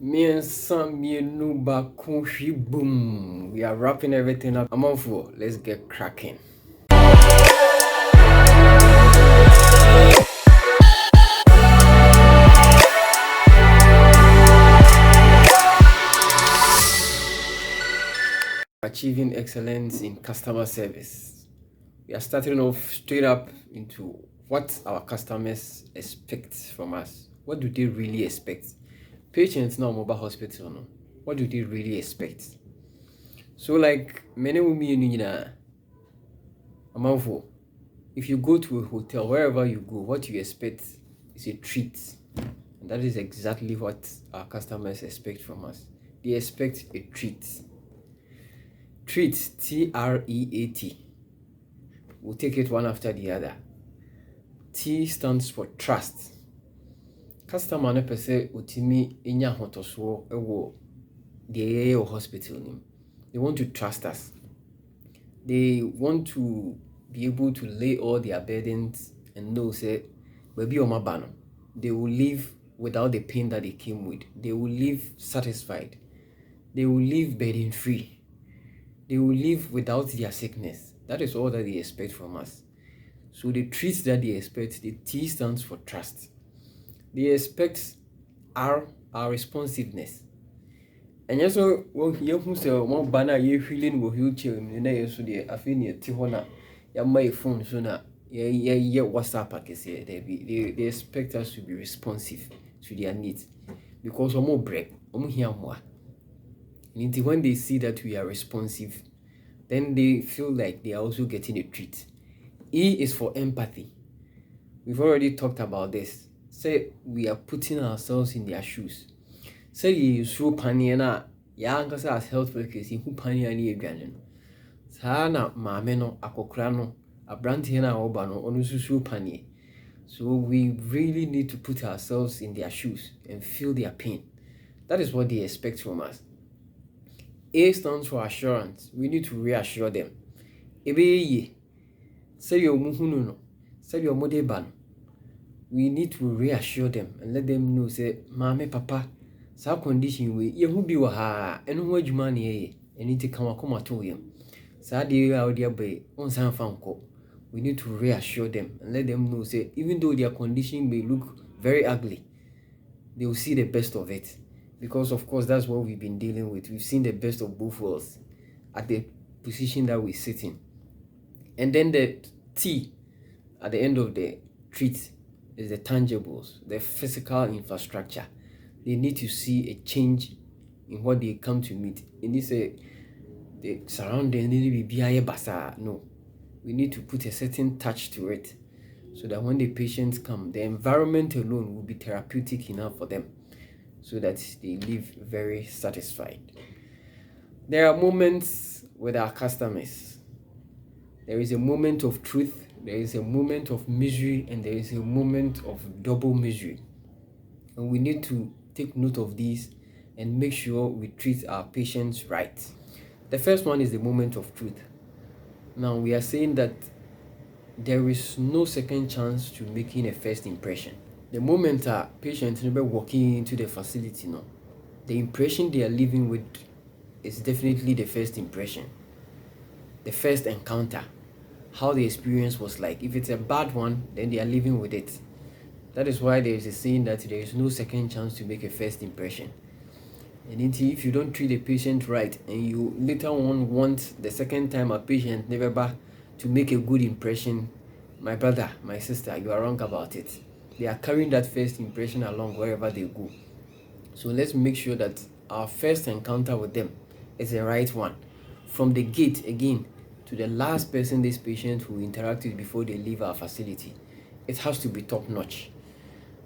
Me and Sam, me and Nuba, Kunshi, boom. We are wrapping everything up. I'm on for. Let's get cracking. Achieving excellence in customer service. We are starting off straight up into what our customers expect from us. What do they really expect? Patients now mobile hospital, no? What do they really expect? So, like many women, if you go to a hotel, wherever you go, what you expect is a treat. And that is exactly what our customers expect from us. They expect a treat. Treat, T-R-E-A-T. We'll take it one after the other. T stands for trust. Customer no pese utimi enya hotoso ewo the hospital nim. They want to trust us. They want to be able to lay all their burdens and know say baby o mabano. They will live without the pain that they came with. They will live satisfied. They will live burden free. They will live without their sickness. That is all that they expect from us. So the treats that they expect, the T stands for trust. They expect our responsiveness. And yes, so you who say one banner you feeling will wheelchair in the so the Affinia Tihona, my phone sooner. Yeah, WhatsApp I can say they expect us to be responsive to their needs because we more break, we hear more. And when they see that we are responsive, then they feel like they are also getting a treat. E is for empathy. We've already talked about this. Say we are putting ourselves in their shoes. Say you so paniana, ya ankasa as health workers, who pania ni edwane. Saa na maame no akokra no abrante na oba no onu susu panie. So we really need to put ourselves in their shoes and feel their pain. That is what they expect from us. A stands for assurance. We need to reassure them. Ebe say your muhunu no, say your modeba. We need to reassure them and let them know say mama papa sa condition we ye hu bi wa ha eno ho adwuma na ye eni ti kan akoma to yam sa de a odi abai on san fanko. We need to reassure them and let them know say even though their condition may look very ugly, they will see the best of it, because of course that's what we've been dealing with. We've seen the best of both worlds at the position that we sit in. And then the T at the end of the treat is the tangibles, the physical infrastructure. They need to see a change in what they come to meet. They need to say the surrounding need to be basa. No, we need to put a certain touch to it so that when the patients come, the environment alone will be therapeutic enough for them so that they live very satisfied. There are moments with our customers. There is a moment of truth, there is a moment of misery, and there is a moment of double misery. And we need to take note of these and make sure we treat our patients right. The first one is the moment of truth. Now, we are saying that there is no second chance to making a first impression. The moment our patients never walking into the facility, no, the impression they are living with is definitely the first impression, the first encounter, how the experience was like. If it's a bad one, then they are living with it. That is why there is a saying that there is no second chance to make a first impression. And if you don't treat the patient right and you later on want the second time a patient never back to make a good impression, my brother, my sister, you are wrong about it. They are carrying that first impression along wherever they go. So let's make sure that our first encounter with them is the right one. From the gate again to the last person this patient will interact with before they leave our facility, it has to be top notch.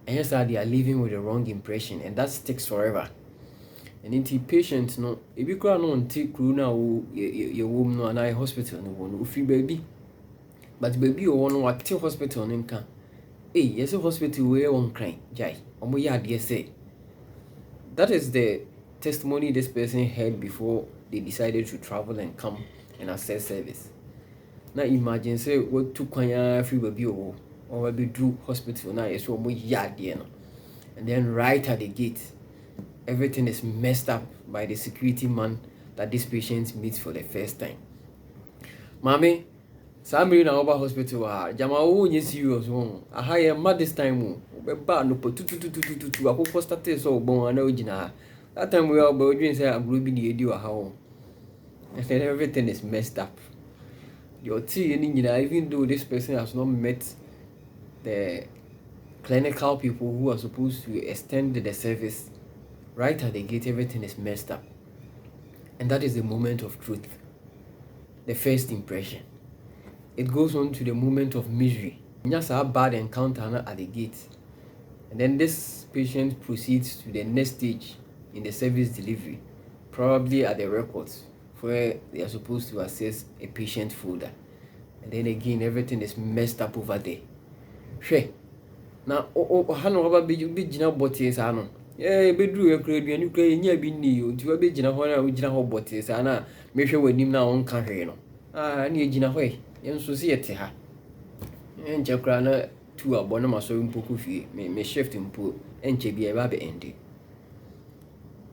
And yes, they are living with the wrong impression, and that sticks forever. And in the patient, no, if you can't on take crew now, your woman no, and I hospital no one, free baby. But baby, you want what till hospital name can. Hey, yes, a hospital where one crying, Jai, or more say. That is the testimony this person heard before they decided to travel and come and access service. Now imagine say what took free baby or baby drew hospital now, yes, one more yard, and then right at the gate. everything is messed up by the security man that this patient meets for the first time. Mommy, somebody na over hospital jama wo nye serious wo aha ye ma this time wo ba no po tututututu akoko started so bon ana ogina that time we are doing say agro bi dey edi wa ha wo and everything is messed up. Your tea even though this person has not met the clinical people who are supposed to extend the service, right at the gate everything is messed up. And that is the moment of truth, the first impression. It goes on to the moment of misery. Just a bad encounter at the gate. And then this patient proceeds to the next stage in the service delivery, probably at the records, where they are supposed to assess a patient folder. And then again, everything is messed up over there. Sure. Now, hano aba be gina bote sa no. Bedru ekura aduane kura nya bi ni o. Ti wa be gina ho na o gina ho bote sa na mehwe wanim na on ka hwe no. Na e gina ho e. Yenso se yete ha. Enche kura na tu abo na maso mpoku fie. Me shift mpo enche bi e ba be end.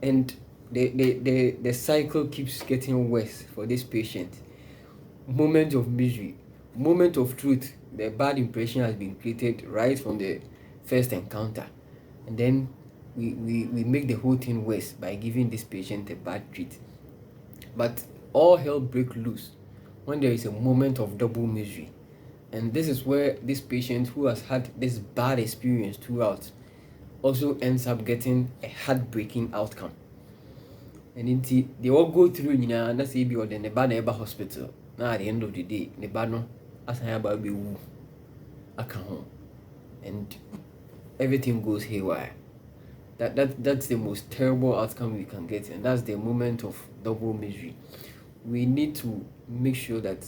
And the cycle keeps getting worse for this patient. Moment of misery, moment of truth. The bad impression has been created right from the first encounter, and then we make the whole thing worse by giving this patient a bad treat. But all hell breaks loose when there is a moment of double misery, and this is where this patient who has had this bad experience throughout also ends up getting a heartbreaking outcome. And they all go through and that's or the neba hospital. Now at the end of the day, nebano as I about be woo home, and everything goes haywire. That's the most terrible outcome we can get, and that's the moment of double misery. We need to make sure that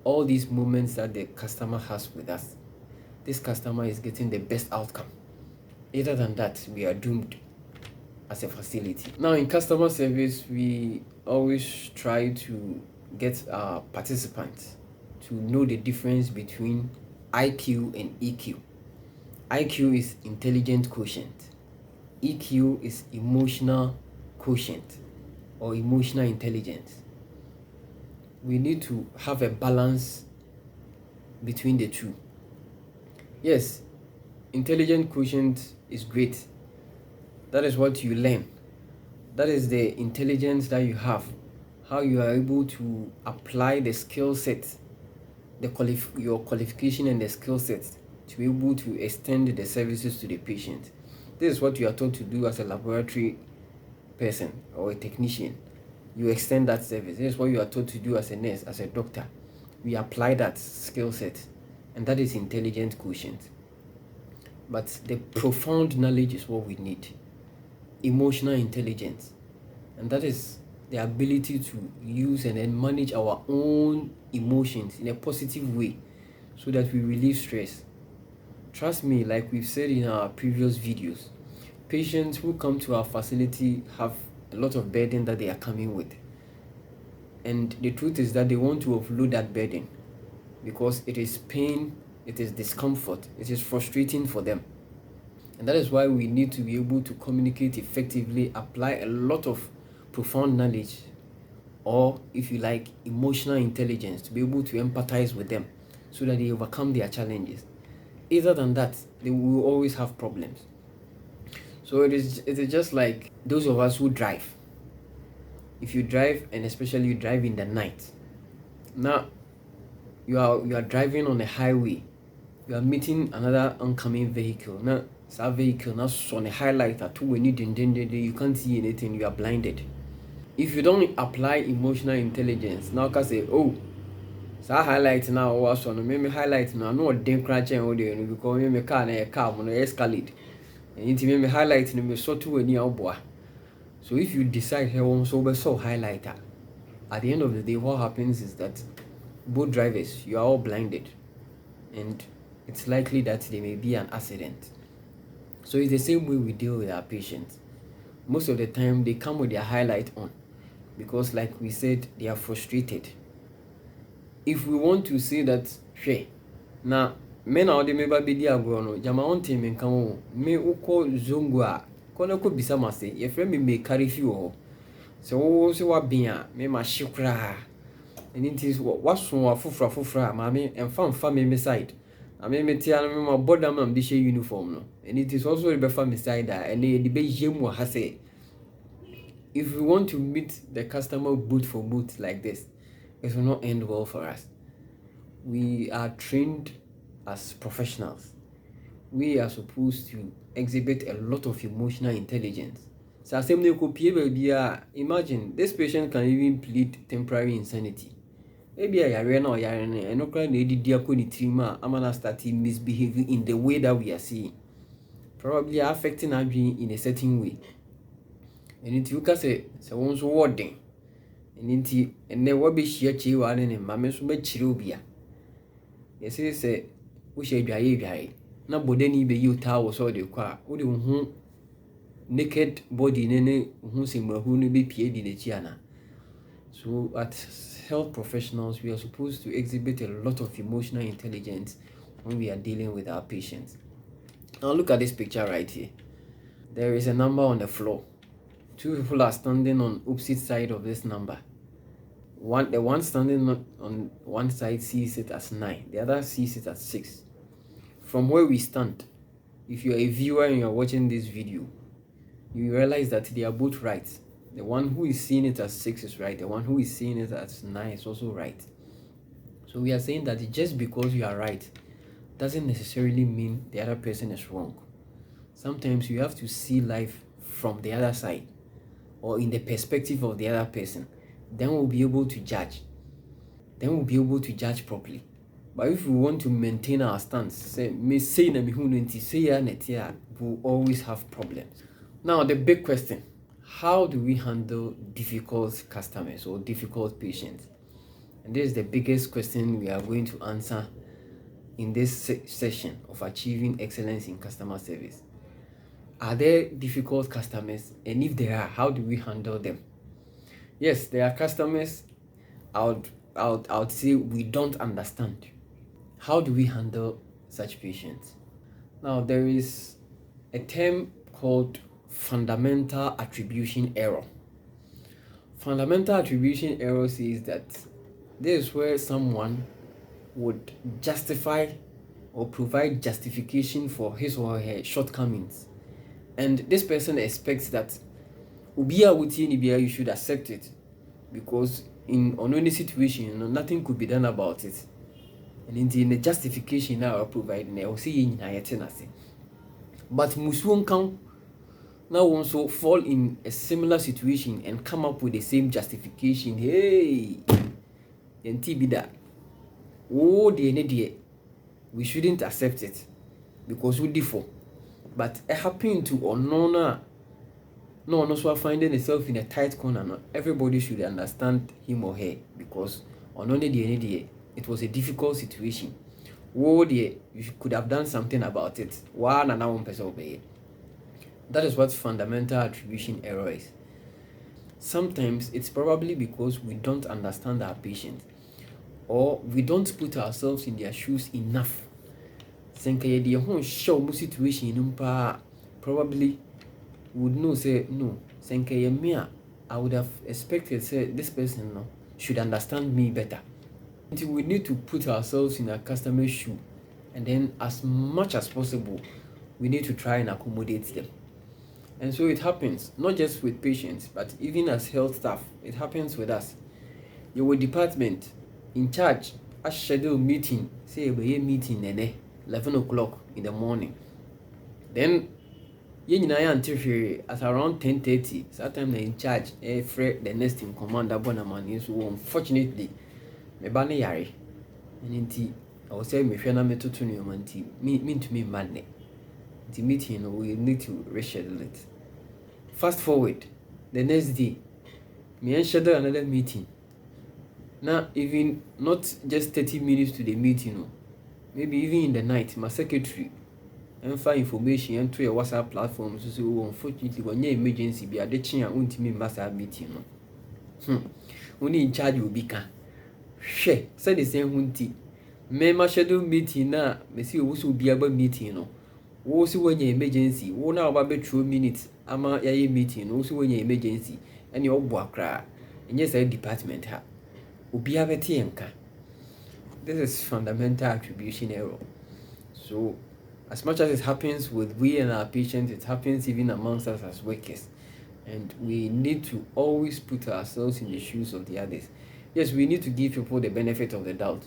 all these moments that the customer has with us, this customer is getting the best outcome. Other than that, we are doomed as a facility. Now in customer service, we always try to get our participants to know the difference between IQ and EQ. IQ is intelligent quotient. EQ is emotional quotient or emotional intelligence. We need to have a balance between the two. Yes, intelligent quotient is great. That is what you learn. That is the intelligence that you have. How you are able to apply the skill set, your qualification and the skill set to be able to extend the services to the patient. This is what you are taught to do as a laboratory person or a technician. You extend that service. This is what you are taught to do as a nurse, as a doctor. We apply that skill set, and that is intelligent quotient. But the profound knowledge is what we need. Emotional intelligence, and that is the ability to use and then manage our own emotions in a positive way so that we relieve stress. Trust me, like we've said in our previous videos, patients who come to our facility have a lot of burden that they are coming with, and the truth is that they want to offload that burden because it is pain, it is discomfort, it is frustrating for them. And that is why we need to be able to communicate effectively, apply a lot of profound knowledge, or if you like, emotional intelligence, to be able to empathize with them so that they overcome their challenges. Other than that, they will always have problems. So it is just like those of us who drive. If you drive, and especially you drive in the night, now you are driving on a highway, you are meeting another oncoming vehicle. Now that vehicle now on a highlighter too, when you can't see anything, you are blinded. If you don't apply emotional intelligence, now can say, oh, so I highlight now was on me highlight now no den crunch and audio because me car na a car no escalate. And it me highlight me so to any outboa. So if you decide here on so highlighter, at the end of the day, what happens is that both drivers, you are all blinded, and it's likely that there may be an accident. So it's the same way we deal with our patients. Most of the time, they come with their highlight on because, like we said, they are frustrated. If we want to say that, hey, now, men are the member be the agrono, Jama on team and come me uko zungua, Kono ko bisa mase ye frɛ me me carry fi wo se wo se wa bia me ma hye kra eni nti waso afofra ma me emfa me side na me tia no me ma border man bi hye uniform no eni nti so be fa me side a ene de be yemu ha se if we want to meet the customer boot for boot like this, it will not end well for us. We are trained as professionals. We are supposed to exhibit a lot of emotional intelligence. So imagine this patient can even plead temporary insanity. Maybe I are now and no cry lady diakoni trima amana starting misbehaving in the way that we are seeing. Probably affecting our being in a certain way. And it you say one's wording. And inti and then what be she achieve one and mamma so much chirubia. Yes, say we shall be na bodeni be you tower so the car. Would you naked body nene who seem who be paid in the chiana. So as health professionals, we are supposed to exhibit a lot of emotional intelligence when we are dealing with our patients. Now look at this picture right here. There is a number on the floor. Two people are standing on opposite side of this number. The one standing on one side sees it as 9, the other sees it as 6. From where we stand, if you're a viewer and you're watching this video, you realize that they are both right. The one who is seeing it as 6 is right. The one who is seeing it as 9 is also right. So we are saying that just because you are right doesn't necessarily mean the other person is wrong. Sometimes you have to see life from the other side or in the perspective of the other person. Then we'll be able to judge. Then we'll be able to judge properly. But if we want to maintain our stance, we'll always have problems. Now, the big question, how do we handle difficult customers or difficult patients? And this is the biggest question we are going to answer in this session of achieving excellence in customer service. Are there difficult customers? And if there are, how do we handle them? Yes, there are customers I would say we don't understand. How do we handle such patients? Now, there is a term called fundamental attribution error. Fundamental attribution error says that this is where someone would justify or provide justification for his or her shortcomings. And this person expects that you should accept it, because in any situation, nothing could be done about it. And in the justification now I provide, I will see but musuon can now also fall in a similar situation and come up with the same justification. Hey, and that. Oh, dear, we shouldn't accept it because we differ. But it happened to Onona. No, also finding itself in a tight corner. Not everybody should understand him or her, because it was a difficult situation. Oh dear, you could have done something about it. That is what fundamental attribution error is. Sometimes it's probably because we don't understand our patient, or we don't put ourselves in their shoes enough. Situation probably would know say no. I would have expected say this person should understand me better. Until we need to put ourselves in a customer's shoe, and then as much as possible we need to try and accommodate them. And so it happens not just with patients, but even as health staff, it happens with us. Your department in charge a schedule meeting, say a meeting 11 o'clock in the morning. Then at around 10:30, sometimes they're in charge, the next in command, so unfortunately, me bane yare. And I will say me friend me to mean to me madne. The meeting we need to reschedule it. Fast forward, the next day, me and schedule another meeting. Now, even not just 30 minutes to the meeting, maybe even in the night, my secretary and find information into a WhatsApp platform. So unfortunately, when you emergency be a ditching and ultimate master meeting. Only in charge will be can. She said the same hunty. Me my schedule meeting now, me see who will be able meeting. Also when you emergency, 1 hour about 2 minutes. ama yɛayɛ meeting no so wɔnya emergency ɛne ɔbɔ akra ɛnyɛ sɛ department ha obiara bɛte yɛn ka. This is fundamental attribution error. So as much as it happens with we and our patients, it happens even amongst us as workers, and we need to always put ourselves in the shoes of the others. Yes, we need to give people the benefit of the doubt.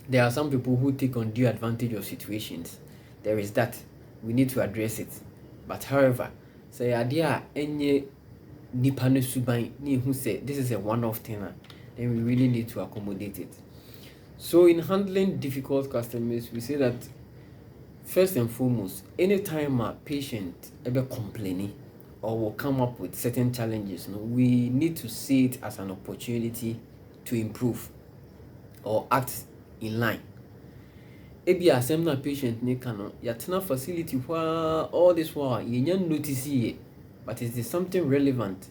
There are some people who take undue advantage of situations. There is that. We need to address it. But however, say idea any nipa no suban ni who say this is a one-off thing, then we really need to accommodate it. So in handling difficult customers, we say that first and foremost, anytime a patient ever complaining or will come up with certain challenges, we need to see it as an opportunity to improve or act in line. Ebi asem na patient ne kano yatena facility where all this while you notice it, but is there something relevant?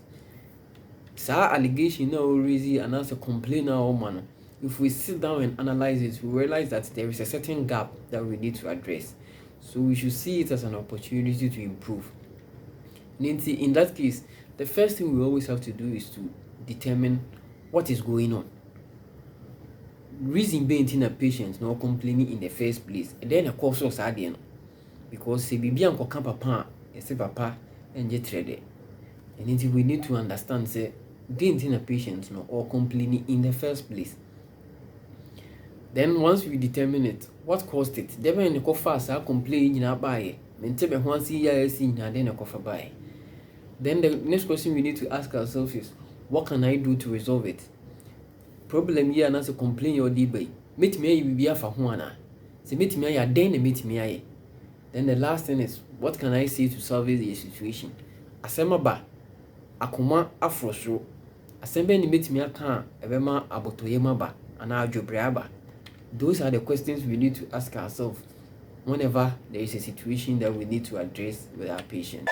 Sa allegation na or raise and as a complainer or man. If we sit down and analyze it, we realize that there is a certain gap that we need to address. So we should see it as an opportunity to improve. In that case, the first thing we always have to do is to determine what is going on. Reason being in a patient not complaining in the first place, and then a course of sadien. Because se bibi anko kan papa, se papa and get ready. And we need to understand say didn't in a patient no or complaining in the first place. Then once we determine it, what caused it? Then when the cough I complain in our buy, maintain once year seen and then a cough buy. Then the next question we need to ask ourselves is, what can I do to resolve it? Problem here and as a complain or debate. Meet me you be for one. Say meet me I then meet me. Then the last thing is, what can I say to solve the situation? Asemaba akoma afrosro. Asembe ni meet me aka ebema abotoyema ba ana adwobraba. Those are the questions we need to ask ourselves whenever there is a situation that we need to address with our patient.